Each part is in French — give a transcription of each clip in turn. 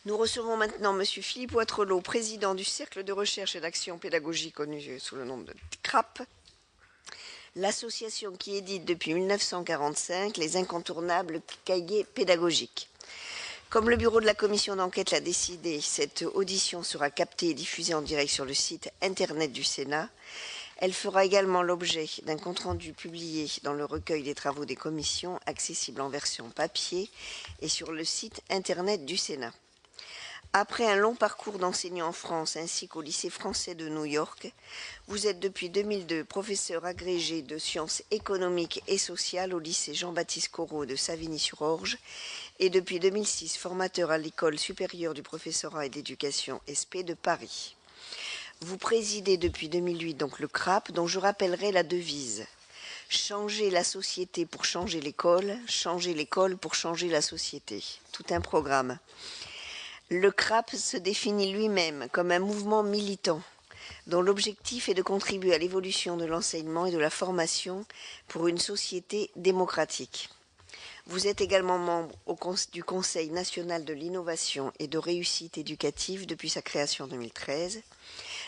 Nous recevons maintenant Monsieur Philippe Ouattrelot, président du Cercle de recherche et d'action pédagogique connu sous le nom de CRAP, l'association qui édite depuis 1945 les incontournables cahiers pédagogiques. Comme le bureau de la commission d'enquête l'a décidé, cette audition sera captée et diffusée en direct sur le site internet du Sénat. Elle fera également l'objet d'un compte-rendu publié dans le recueil des travaux des commissions, accessible en version papier et sur le site internet du Sénat. Après un long parcours d'enseignant en France ainsi qu'au lycée français de New York, vous êtes depuis 2002 professeur agrégé de sciences économiques et sociales au lycée Jean-Baptiste Corot de Savigny-sur-Orge et depuis 2006 formateur à l'école supérieure du professorat et d'éducation ESPE de Paris. Vous présidez depuis 2008 donc le CRAP, dont je rappellerai la devise. Changer la société pour changer l'école pour changer la société. Tout un programme. Le CRAP se définit lui-même comme un mouvement militant dont l'objectif est de contribuer à l'évolution de l'enseignement et de la formation pour une société démocratique. Vous êtes également membre du Conseil national de l'innovation et de réussite éducative depuis sa création en 2013.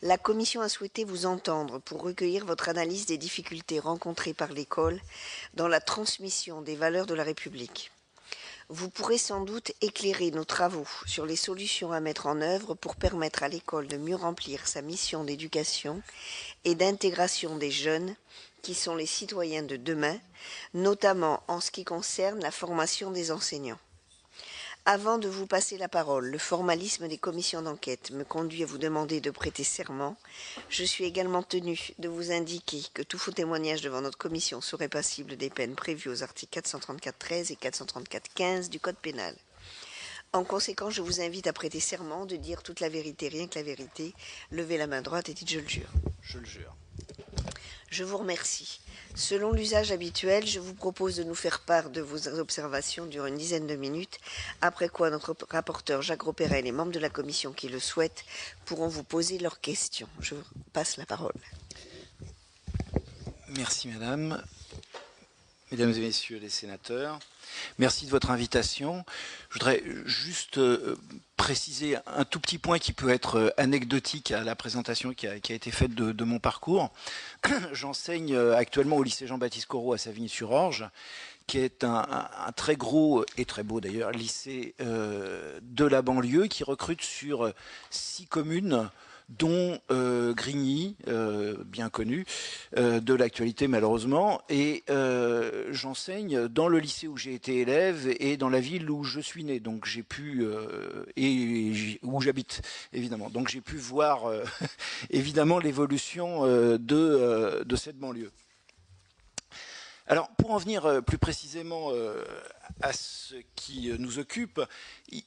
La Commission a souhaité vous entendre pour recueillir votre analyse des difficultés rencontrées par l'école dans la transmission des valeurs de la République. Vous pourrez sans doute éclairer nos travaux sur les solutions à mettre en œuvre pour permettre à l'école de mieux remplir sa mission d'éducation et d'intégration des jeunes qui sont les citoyens de demain, notamment en ce qui concerne la formation des enseignants. Avant de vous passer la parole, le formalisme des commissions d'enquête me conduit à vous demander de prêter serment. Je suis également tenu de vous indiquer que tout faux témoignage devant notre commission serait passible des peines prévues aux articles 434-13 et 434-15 du Code pénal. En conséquence, je vous invite à prêter serment de dire toute la vérité, rien que la vérité. Levez la main droite et dites « je le jure ». Je le jure. Je vous remercie. Selon l'usage habituel, je vous propose de nous faire part de vos observations durant une dizaine de minutes, après quoi notre rapporteur Jacques Grosperrin et les membres de la commission qui le souhaitent pourront vous poser leurs questions. Je vous passe la parole. Merci madame. Mesdames et messieurs les sénateurs, merci de votre invitation. Je voudrais juste préciser un tout petit point qui peut être anecdotique à la présentation qui a été faite de mon parcours. J'enseigne actuellement au lycée Jean-Baptiste Corot à Savigny-sur-Orge, qui est un très gros et très beau d'ailleurs lycée de la banlieue qui recrute sur 6 communes dont Grigny, bien connu, de l'actualité malheureusement, et j'enseigne dans le lycée où j'ai été élève et dans la ville où je suis né, donc j'ai pu, et où j'habite évidemment, donc j'ai pu voir évidemment l'évolution de cette banlieue. Alors, pour en venir plus précisément à ce qui nous occupe,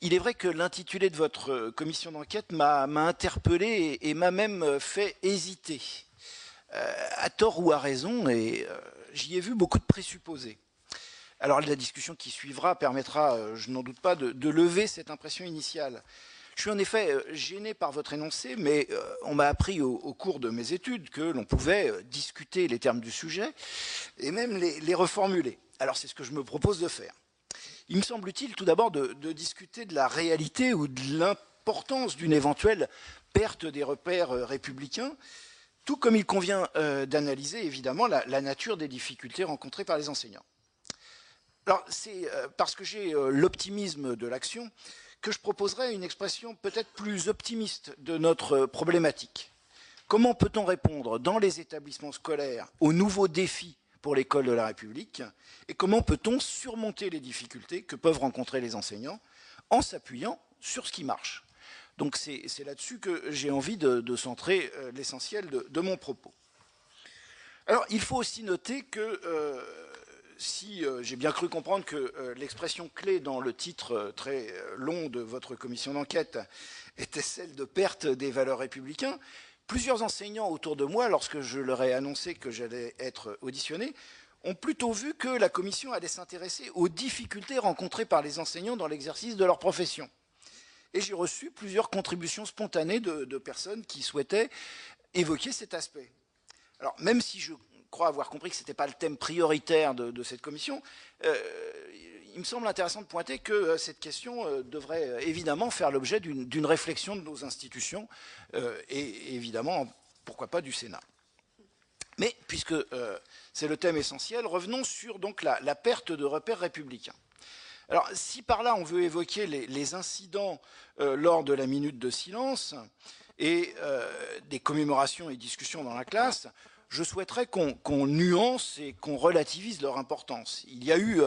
il est vrai que l'intitulé de votre commission d'enquête m'a interpellé et m'a même fait hésiter, à tort ou à raison, et j'y ai vu beaucoup de présupposés. Alors, la discussion qui suivra permettra, je n'en doute pas, de lever cette impression initiale. Je suis en effet gêné par votre énoncé, mais on m'a appris au cours de mes études que l'on pouvait discuter les termes du sujet et même les reformuler. Alors c'est ce que je me propose de faire. Il me semble utile tout d'abord de discuter de la réalité ou de l'importance d'une éventuelle perte des repères républicains, tout comme il convient d'analyser évidemment la nature des difficultés rencontrées par les enseignants. Alors c'est parce que j'ai l'optimisme de l'action que je proposerai une expression peut-être plus optimiste de notre problématique. Comment peut-on répondre dans les établissements scolaires aux nouveaux défis pour l'école de la République et comment peut-on surmonter les difficultés que peuvent rencontrer les enseignants en s'appuyant sur ce qui marche? Donc c'est là-dessus que j'ai envie de centrer l'essentiel de mon propos. Alors il faut aussi noter que si j'ai bien cru comprendre que l'expression clé dans le titre très long de votre commission d'enquête était celle de perte des valeurs républicaines, plusieurs enseignants autour de moi, lorsque je leur ai annoncé que j'allais être auditionné, ont plutôt vu que la commission allait s'intéresser aux difficultés rencontrées par les enseignants dans l'exercice de leur profession. Et j'ai reçu plusieurs contributions spontanées de personnes qui souhaitaient évoquer cet aspect. Alors, même si je crois avoir compris que ce n'était pas le thème prioritaire de cette commission, il il me semble intéressant de pointer que cette question devrait évidemment faire l'objet d'une réflexion de nos institutions et évidemment, pourquoi pas, du Sénat. Mais puisque c'est le thème essentiel, revenons sur donc la perte de repères républicains. Alors, si par là on veut évoquer les incidents lors de la minute de silence et des commémorations et discussions dans la classe, je souhaiterais qu'on nuance et qu'on relativise leur importance. Il y a eu,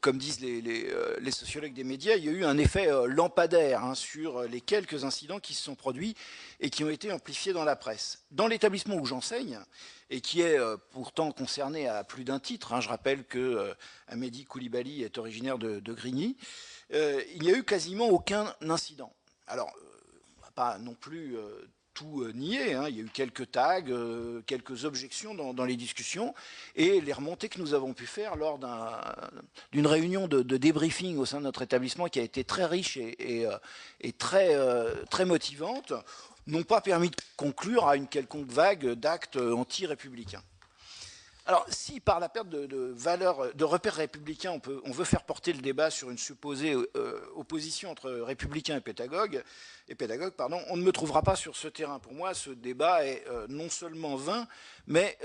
comme disent les sociologues des médias, il y a eu un effet lampadaire sur les quelques incidents qui se sont produits et qui ont été amplifiés dans la presse. Dans l'établissement où j'enseigne, et qui est pourtant concerné à plus d'un titre, je rappelle que Amédi Koulibaly est originaire de Grigny, il n'y a eu quasiment aucun incident. Alors, on ne va pas non plus tout nier, il y a eu quelques tags, quelques objections dans les discussions, et les remontées que nous avons pu faire lors d'une réunion de débriefing au sein de notre établissement qui a été très riche et très motivante, n'ont pas permis de conclure à une quelconque vague d'actes anti-républicains. Alors, si par la perte de repères républicains, on veut faire porter le débat sur une supposée opposition entre républicains et pédagogues, on ne me trouvera pas sur ce terrain. Pour moi, ce débat est non seulement vain, mais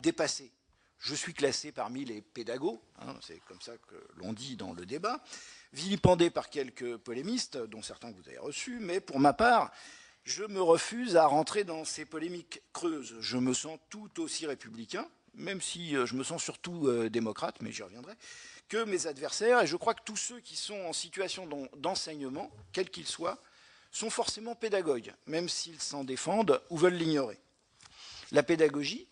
dépassé. Je suis classé parmi les pédagogues, c'est comme ça que l'on dit dans le débat, vilipendé par quelques polémistes, dont certains que vous avez reçus, mais pour ma part, je me refuse à rentrer dans ces polémiques creuses. Je me sens tout aussi républicain, même si je me sens surtout démocrate, mais j'y reviendrai, que mes adversaires. Et je crois que tous ceux qui sont en situation d'enseignement, quel qu'il soit, sont forcément pédagogues, même s'ils s'en défendent ou veulent l'ignorer. La pédagogie,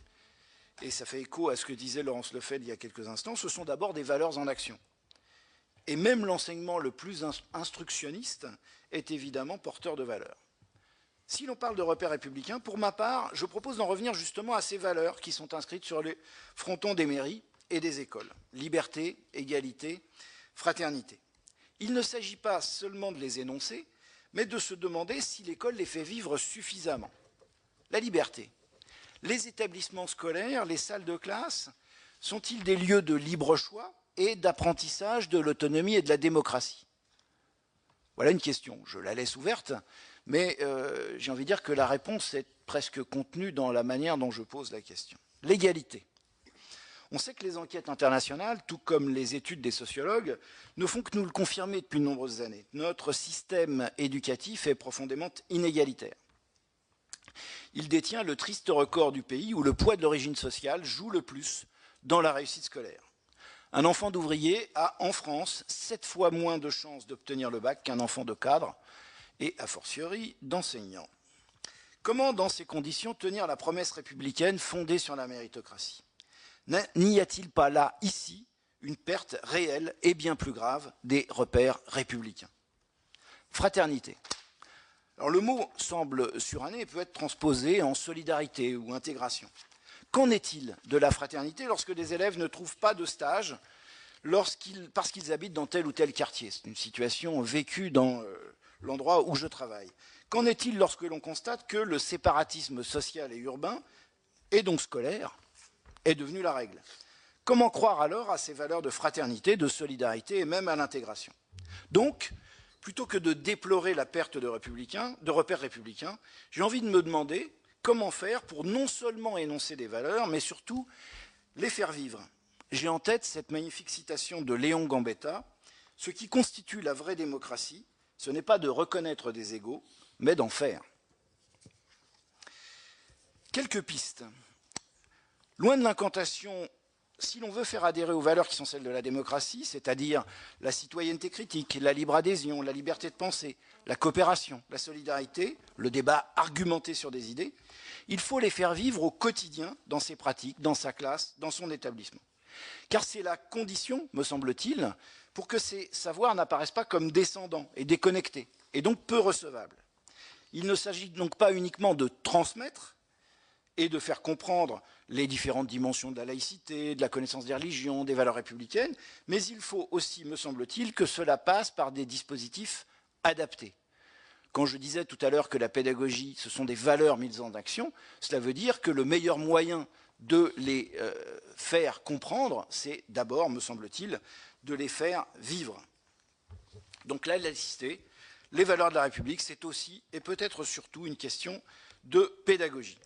et ça fait écho à ce que disait Laurence Lefebvre il y a quelques instants, ce sont d'abord des valeurs en action. Et même l'enseignement le plus instructionniste est évidemment porteur de valeurs. Si l'on parle de repères républicains, pour ma part, je propose d'en revenir justement à ces valeurs qui sont inscrites sur les frontons des mairies et des écoles. Liberté, égalité, fraternité. Il ne s'agit pas seulement de les énoncer, mais de se demander si l'école les fait vivre suffisamment. La liberté. Les établissements scolaires, les salles de classe, sont-ils des lieux de libre choix et d'apprentissage de l'autonomie et de la démocratie? Voilà une question. Je la laisse ouverte. Mais j'ai envie de dire que la réponse est presque contenue dans la manière dont je pose la question. L'égalité. On sait que les enquêtes internationales, tout comme les études des sociologues, ne font que nous le confirmer depuis de nombreuses années. Notre système éducatif est profondément inégalitaire. Il détient le triste record du pays où le poids de l'origine sociale joue le plus dans la réussite scolaire. Un enfant d'ouvrier a, en France, 7 fois moins de chances d'obtenir le bac qu'un enfant de cadre, et a fortiori d'enseignants. Comment, dans ces conditions, tenir la promesse républicaine fondée sur la méritocratie? N'y a-t-il pas là, ici, une perte réelle et bien plus grave des repères républicains? Fraternité. Alors, le mot semble suranné et peut être transposé en solidarité ou intégration. Qu'en est-il de la fraternité lorsque des élèves ne trouvent pas de stage parce qu'ils habitent dans tel ou tel quartier? C'est une situation vécue dans l'endroit où je travaille. Qu'en est-il lorsque l'on constate que le séparatisme social et urbain, et donc scolaire, est devenu la règle? Comment croire alors à ces valeurs de fraternité, de solidarité et même à l'intégration? Donc, plutôt que de déplorer la perte de repères républicains, j'ai envie de me demander comment faire pour non seulement énoncer des valeurs, mais surtout les faire vivre. J'ai en tête cette magnifique citation de Léon Gambetta: « Ce qui constitue la vraie démocratie, ce n'est pas de reconnaître des égaux, mais d'en faire. » Quelques pistes. Loin de l'incantation, si l'on veut faire adhérer aux valeurs qui sont celles de la démocratie, c'est-à-dire la citoyenneté critique, la libre adhésion, la liberté de penser, la coopération, la solidarité, le débat argumenté sur des idées, il faut les faire vivre au quotidien, dans ses pratiques, dans sa classe, dans son établissement. Car c'est la condition, me semble-t-il, pour que ces savoirs n'apparaissent pas comme descendants et déconnectés, et donc peu recevables. Il ne s'agit donc pas uniquement de transmettre et de faire comprendre les différentes dimensions de la laïcité, de la connaissance des religions, des valeurs républicaines, mais il faut aussi, me semble-t-il, que cela passe par des dispositifs adaptés. Quand je disais tout à l'heure que la pédagogie, ce sont des valeurs mises en action, cela veut dire que le meilleur moyen de les faire comprendre, c'est d'abord, me semble-t-il, de les faire vivre. Donc la laïcité, les valeurs de la République, c'est aussi et peut-être surtout une question de pédagogie.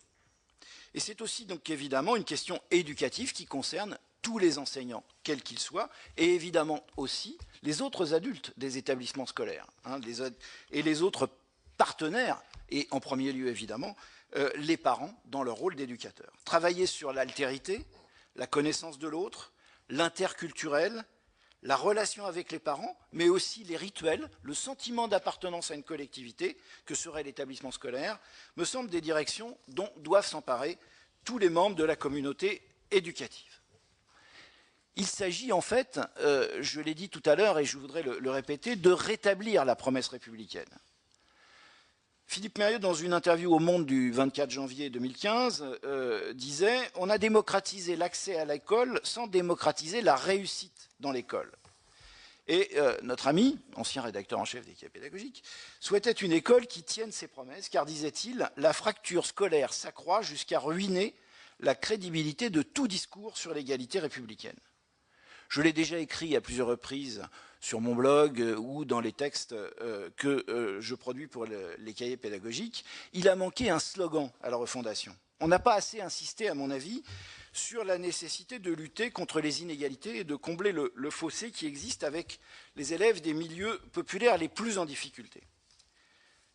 Et c'est aussi donc évidemment une question éducative qui concerne tous les enseignants, quels qu'ils soient, et évidemment aussi les autres adultes des établissements scolaires, et les autres partenaires, et en premier lieu évidemment les parents dans leur rôle d'éducateurs. Travailler sur l'altérité, la connaissance de l'autre, l'interculturel, la relation avec les parents, mais aussi les rituels, le sentiment d'appartenance à une collectivité que serait l'établissement scolaire, me semblent des directions dont doivent s'emparer tous les membres de la communauté éducative. Il s'agit en fait, je l'ai dit tout à l'heure et je voudrais le répéter, de rétablir la promesse républicaine. Philippe Mérieux, dans une interview au Monde du 24 janvier 2015, disait « On a démocratisé l'accès à l'école sans démocratiser la réussite dans l'école ». Et notre ami, ancien rédacteur en chef des cahiers pédagogiques, souhaitait une école qui tienne ses promesses, car, disait-il, la fracture scolaire s'accroît jusqu'à ruiner la crédibilité de tout discours sur l'égalité républicaine. Je l'ai déjà écrit à plusieurs reprises sur mon blog ou dans les textes que je produis pour les cahiers pédagogiques. Il a manqué un slogan à la refondation. On n'a pas assez insisté, à mon avis, sur la nécessité de lutter contre les inégalités et de combler le fossé qui existe avec les élèves des milieux populaires les plus en difficulté.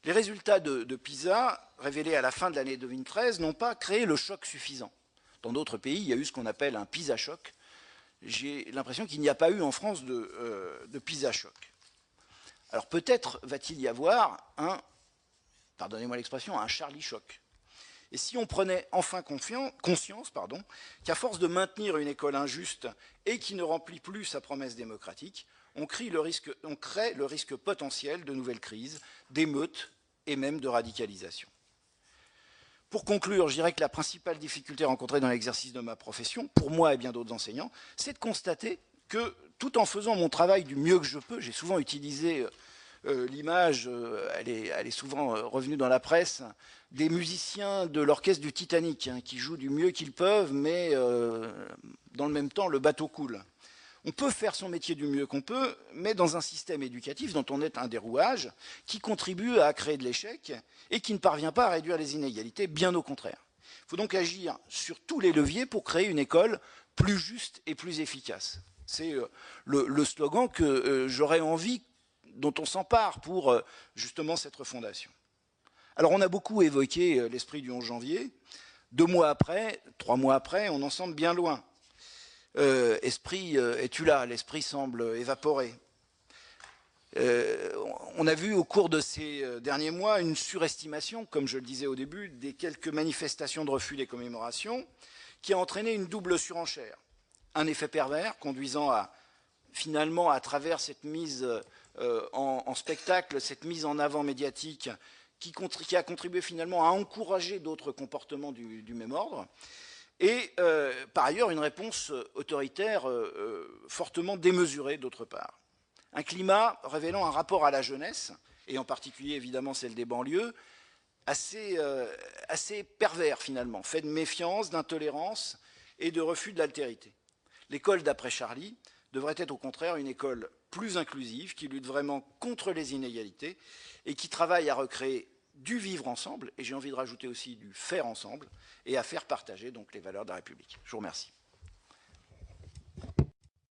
Les résultats de PISA, révélés à la fin de l'année 2013, n'ont pas créé le choc suffisant. Dans d'autres pays, il y a eu ce qu'on appelle un PISA-choc. J'ai l'impression qu'il n'y a pas eu en France de PISA-choc. Alors peut-être va-t-il y avoir pardonnez-moi l'expression, un Charlie-choc. Et si on prenait enfin conscience qu'à force de maintenir une école injuste et qui ne remplit plus sa promesse démocratique, on crée le risque potentiel de nouvelles crises, d'émeutes et même de radicalisation. Pour conclure, je dirais que la principale difficulté rencontrée dans l'exercice de ma profession, pour moi et bien d'autres enseignants, c'est de constater que, tout en faisant mon travail du mieux que je peux, j'ai souvent utilisé l'image, elle est souvent revenue dans la presse, des musiciens de l'orchestre du Titanic, qui jouent du mieux qu'ils peuvent, mais dans le même temps, le bateau coule. On peut faire son métier du mieux qu'on peut, mais dans un système éducatif dont on est un des rouages, qui contribue à créer de l'échec et qui ne parvient pas à réduire les inégalités, bien au contraire. Il faut donc agir sur tous les leviers pour créer une école plus juste et plus efficace. C'est le slogan que j'aurais envie, dont on s'empare pour justement cette refondation. Alors on a beaucoup évoqué l'esprit du 11 janvier. 2 mois après, 3 mois après, on en semble bien loin. Esprit, es-tu là? L'esprit semble évaporé. On a vu au cours de ces derniers mois une surestimation, comme je le disais au début, des quelques manifestations de refus des commémorations, qui a entraîné une double surenchère. Un effet pervers conduisant à, finalement, à travers cette mise en spectacle, cette mise en avant médiatique, qui a contribué finalement à encourager d'autres comportements du même ordre. Et par ailleurs, une réponse autoritaire fortement démesurée d'autre part. Un climat révélant un rapport à la jeunesse, et en particulier évidemment celle des banlieues, assez pervers finalement, fait de méfiance, d'intolérance et de refus de l'altérité. L'école d'après Charlie devrait être au contraire une école plus inclusive, qui lutte vraiment contre les inégalités et qui travaille à recréer du vivre ensemble, et j'ai envie de rajouter aussi du faire ensemble, et à faire partager donc les valeurs de la République. Je vous remercie.